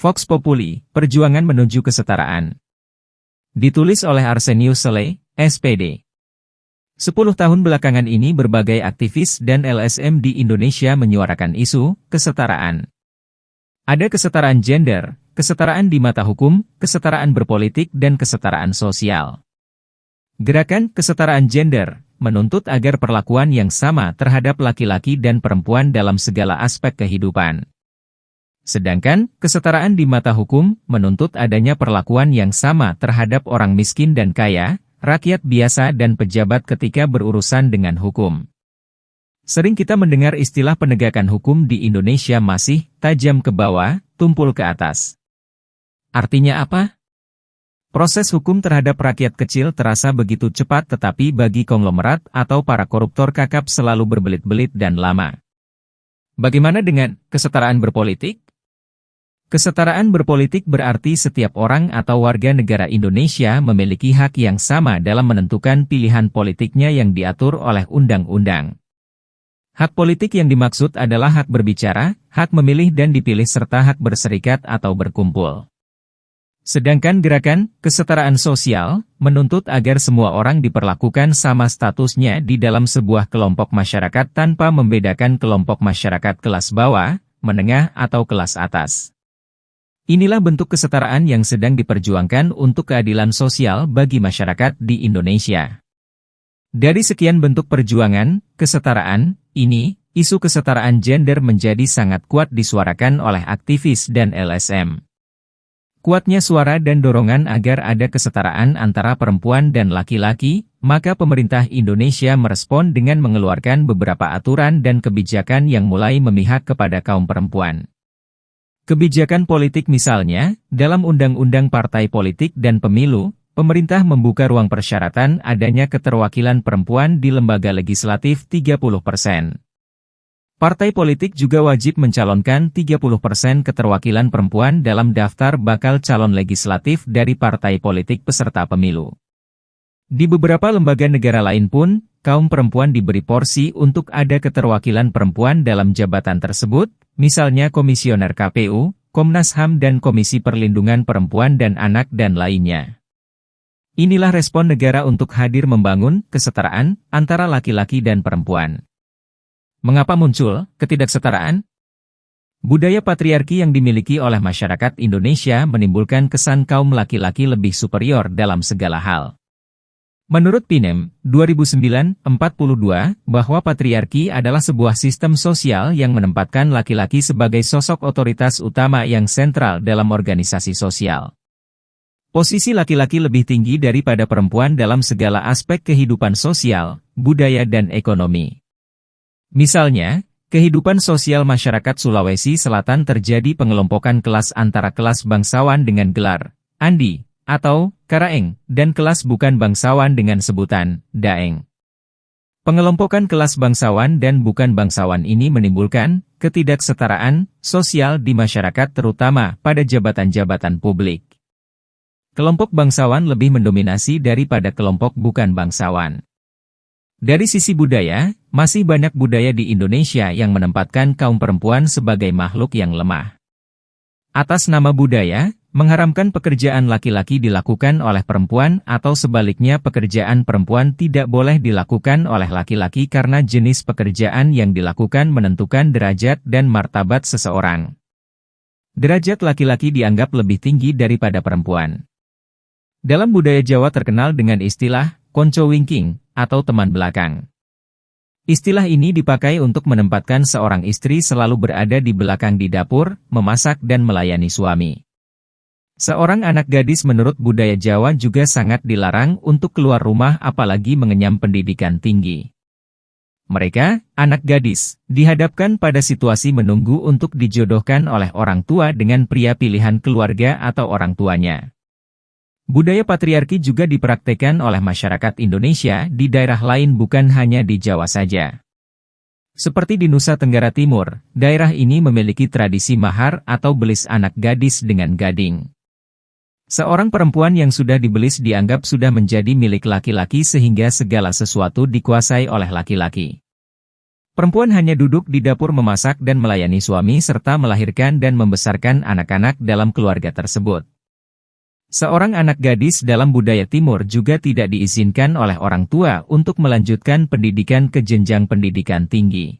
Vox Populi, Perjuangan Menuju Kesetaraan. Ditulis oleh Arsenius Sele, SPD. 10 tahun belakangan ini berbagai aktivis dan LSM di Indonesia menyuarakan isu kesetaraan. Ada kesetaraan gender, kesetaraan di mata hukum, kesetaraan berpolitik dan kesetaraan sosial. Gerakan kesetaraan gender menuntut agar perlakuan yang sama terhadap laki-laki dan perempuan dalam segala aspek kehidupan. Sedangkan, kesetaraan di mata hukum menuntut adanya perlakuan yang sama terhadap orang miskin dan kaya, rakyat biasa dan pejabat ketika berurusan dengan hukum. Sering kita mendengar istilah penegakan hukum di Indonesia masih tajam ke bawah, tumpul ke atas. Artinya apa? Proses hukum terhadap rakyat kecil terasa begitu cepat tetapi bagi konglomerat atau para koruptor kakap selalu berbelit-belit dan lama. Bagaimana dengan kesetaraan berpolitik? Kesetaraan berpolitik berarti setiap orang atau warga negara Indonesia memiliki hak yang sama dalam menentukan pilihan politiknya yang diatur oleh undang-undang. Hak politik yang dimaksud adalah hak berbicara, hak memilih dan dipilih serta hak berserikat atau berkumpul. Sedangkan gerakan kesetaraan sosial menuntut agar semua orang diperlakukan sama statusnya di dalam sebuah kelompok masyarakat tanpa membedakan kelompok masyarakat kelas bawah, menengah atau kelas atas. Inilah bentuk kesetaraan yang sedang diperjuangkan untuk keadilan sosial bagi masyarakat di Indonesia. Dari sekian bentuk perjuangan kesetaraan ini, isu kesetaraan gender menjadi sangat kuat disuarakan oleh aktivis dan LSM. Kuatnya suara dan dorongan agar ada kesetaraan antara perempuan dan laki-laki, maka pemerintah Indonesia merespon dengan mengeluarkan beberapa aturan dan kebijakan yang mulai memihak kepada kaum perempuan. Kebijakan politik misalnya, dalam Undang-Undang Partai Politik dan Pemilu, pemerintah membuka ruang persyaratan adanya keterwakilan perempuan di lembaga legislatif 30%. Partai politik juga wajib mencalonkan 30% keterwakilan perempuan dalam daftar bakal calon legislatif dari partai politik peserta pemilu. Di beberapa lembaga negara lain pun, kaum perempuan diberi porsi untuk ada keterwakilan perempuan dalam jabatan tersebut, misalnya Komisioner KPU, Komnas HAM dan Komisi Perlindungan Perempuan dan Anak dan lainnya. Inilah respon negara untuk hadir membangun kesetaraan antara laki-laki dan perempuan. Mengapa muncul ketidaksetaraan? Budaya patriarki yang dimiliki oleh masyarakat Indonesia menimbulkan kesan kaum laki-laki lebih superior dalam segala hal. Menurut PINEM, 2009-42, bahwa patriarki adalah sebuah sistem sosial yang menempatkan laki-laki sebagai sosok otoritas utama yang sentral dalam organisasi sosial. Posisi laki-laki lebih tinggi daripada perempuan dalam segala aspek kehidupan sosial, budaya dan ekonomi. Misalnya, kehidupan sosial masyarakat Sulawesi Selatan terjadi pengelompokan kelas antara kelas bangsawan dengan gelar Andi atau Karaeng, dan kelas bukan bangsawan dengan sebutan Daeng. Pengelompokan kelas bangsawan dan bukan bangsawan ini menimbulkan ketidaksetaraan sosial di masyarakat terutama pada jabatan-jabatan publik. Kelompok bangsawan lebih mendominasi daripada kelompok bukan bangsawan. Dari sisi budaya, masih banyak budaya di Indonesia yang menempatkan kaum perempuan sebagai makhluk yang lemah. Atas nama budaya, mengharamkan pekerjaan laki-laki dilakukan oleh perempuan atau sebaliknya pekerjaan perempuan tidak boleh dilakukan oleh laki-laki karena jenis pekerjaan yang dilakukan menentukan derajat dan martabat seseorang. Derajat laki-laki dianggap lebih tinggi daripada perempuan. Dalam budaya Jawa terkenal dengan istilah konco wingking atau teman belakang. Istilah ini dipakai untuk menempatkan seorang istri selalu berada di belakang di dapur, memasak dan melayani suami. Seorang anak gadis menurut budaya Jawa juga sangat dilarang untuk keluar rumah apalagi mengenyam pendidikan tinggi. Mereka, anak gadis, dihadapkan pada situasi menunggu untuk dijodohkan oleh orang tua dengan pria pilihan keluarga atau orang tuanya. Budaya patriarki juga dipraktekkan oleh masyarakat Indonesia di daerah lain bukan hanya di Jawa saja. Seperti di Nusa Tenggara Timur, daerah ini memiliki tradisi mahar atau belis anak gadis dengan gading. Seorang perempuan yang sudah dibelis dianggap sudah menjadi milik laki-laki sehingga segala sesuatu dikuasai oleh laki-laki. Perempuan hanya duduk di dapur memasak dan melayani suami serta melahirkan dan membesarkan anak-anak dalam keluarga tersebut. Seorang anak gadis dalam budaya timur juga tidak diizinkan oleh orang tua untuk melanjutkan pendidikan ke jenjang pendidikan tinggi.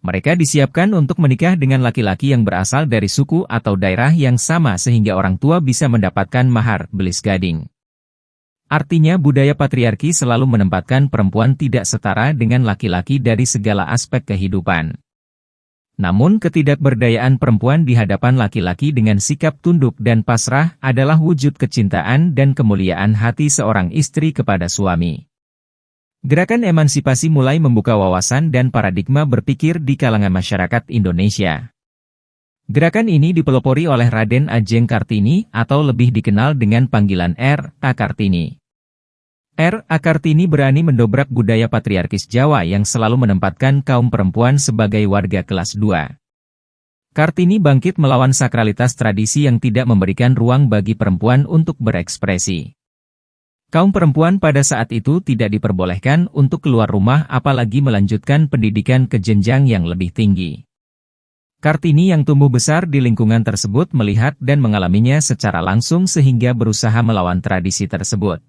Mereka disiapkan untuk menikah dengan laki-laki yang berasal dari suku atau daerah yang sama sehingga orang tua bisa mendapatkan mahar belis gading. Artinya budaya patriarki selalu menempatkan perempuan tidak setara dengan laki-laki dari segala aspek kehidupan. Namun ketidakberdayaan perempuan di hadapan laki-laki dengan sikap tunduk dan pasrah adalah wujud kecintaan dan kemuliaan hati seorang istri kepada suami. Gerakan emansipasi mulai membuka wawasan dan paradigma berpikir di kalangan masyarakat Indonesia. Gerakan ini dipelopori oleh Raden Ajeng Kartini atau lebih dikenal dengan panggilan R.A. Kartini. R.A. Kartini berani mendobrak budaya patriarkis Jawa yang selalu menempatkan kaum perempuan sebagai warga kelas 2. Kartini bangkit melawan sakralitas tradisi yang tidak memberikan ruang bagi perempuan untuk berekspresi. Kaum perempuan pada saat itu tidak diperbolehkan untuk keluar rumah apalagi melanjutkan pendidikan ke jenjang yang lebih tinggi. Kartini yang tumbuh besar di lingkungan tersebut melihat dan mengalaminya secara langsung sehingga berusaha melawan tradisi tersebut.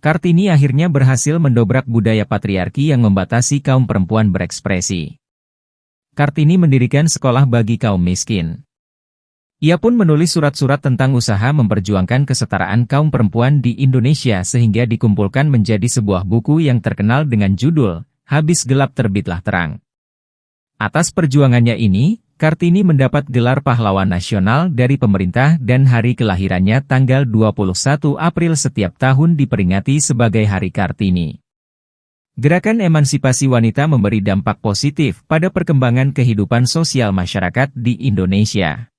Kartini akhirnya berhasil mendobrak budaya patriarki yang membatasi kaum perempuan berekspresi. Kartini mendirikan sekolah bagi kaum miskin. Ia pun menulis surat-surat tentang usaha memperjuangkan kesetaraan kaum perempuan di Indonesia sehingga dikumpulkan menjadi sebuah buku yang terkenal dengan judul, Habis Gelap Terbitlah Terang. Atas perjuangannya ini, Kartini mendapat gelar pahlawan nasional dari pemerintah dan hari kelahirannya tanggal 21 April setiap tahun diperingati sebagai Hari Kartini. Gerakan emansipasi wanita memberi dampak positif pada perkembangan kehidupan sosial masyarakat di Indonesia.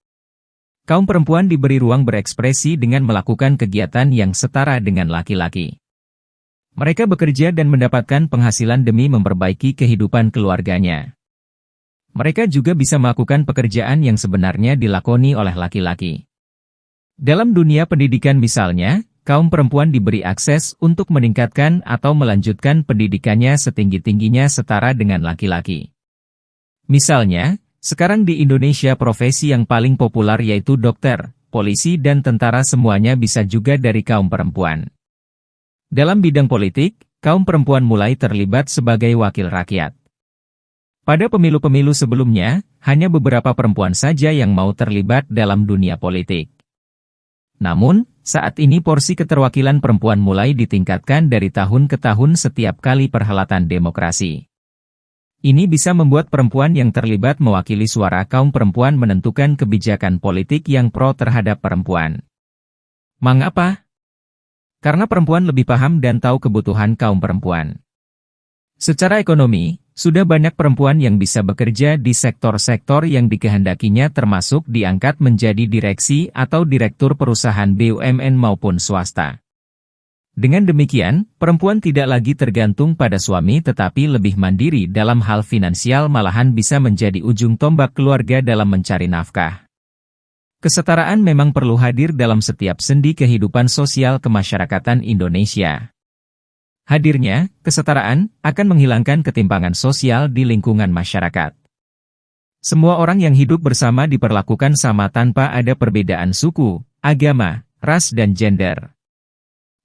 Kaum perempuan diberi ruang berekspresi dengan melakukan kegiatan yang setara dengan laki-laki. Mereka bekerja dan mendapatkan penghasilan demi memperbaiki kehidupan keluarganya. Mereka juga bisa melakukan pekerjaan yang sebenarnya dilakoni oleh laki-laki. Dalam dunia pendidikan misalnya, kaum perempuan diberi akses untuk meningkatkan atau melanjutkan pendidikannya setinggi-tingginya setara dengan laki-laki. Misalnya, sekarang di Indonesia profesi yang paling populer yaitu dokter, polisi dan tentara semuanya bisa juga dari kaum perempuan. Dalam bidang politik, kaum perempuan mulai terlibat sebagai wakil rakyat. Pada pemilu-pemilu sebelumnya, hanya beberapa perempuan saja yang mau terlibat dalam dunia politik. Namun, saat ini porsi keterwakilan perempuan mulai ditingkatkan dari tahun ke tahun setiap kali perhelatan demokrasi. Ini bisa membuat perempuan yang terlibat mewakili suara kaum perempuan menentukan kebijakan politik yang pro terhadap perempuan. Mengapa? Karena perempuan lebih paham dan tahu kebutuhan kaum perempuan. Secara ekonomi, sudah banyak perempuan yang bisa bekerja di sektor-sektor yang dikehendakinya termasuk diangkat menjadi direksi atau direktur perusahaan BUMN maupun swasta. Dengan demikian, perempuan tidak lagi tergantung pada suami tetapi lebih mandiri dalam hal finansial malahan bisa menjadi ujung tombak keluarga dalam mencari nafkah. Kesetaraan memang perlu hadir dalam setiap sendi kehidupan sosial kemasyarakatan Indonesia. Hadirnya kesetaraan akan menghilangkan ketimpangan sosial di lingkungan masyarakat. Semua orang yang hidup bersama diperlakukan sama tanpa ada perbedaan suku, agama, ras dan gender.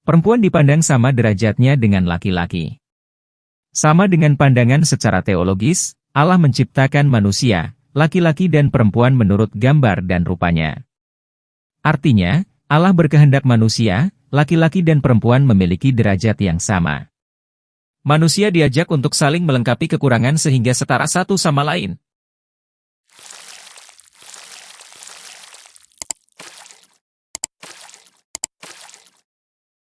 Perempuan dipandang sama derajatnya dengan laki-laki. Sama dengan pandangan secara teologis, Allah menciptakan manusia, laki-laki dan perempuan menurut gambar dan rupanya. Artinya, Allah berkehendak manusia, laki-laki dan perempuan memiliki derajat yang sama. Manusia diajak untuk saling melengkapi kekurangan sehingga setara satu sama lain.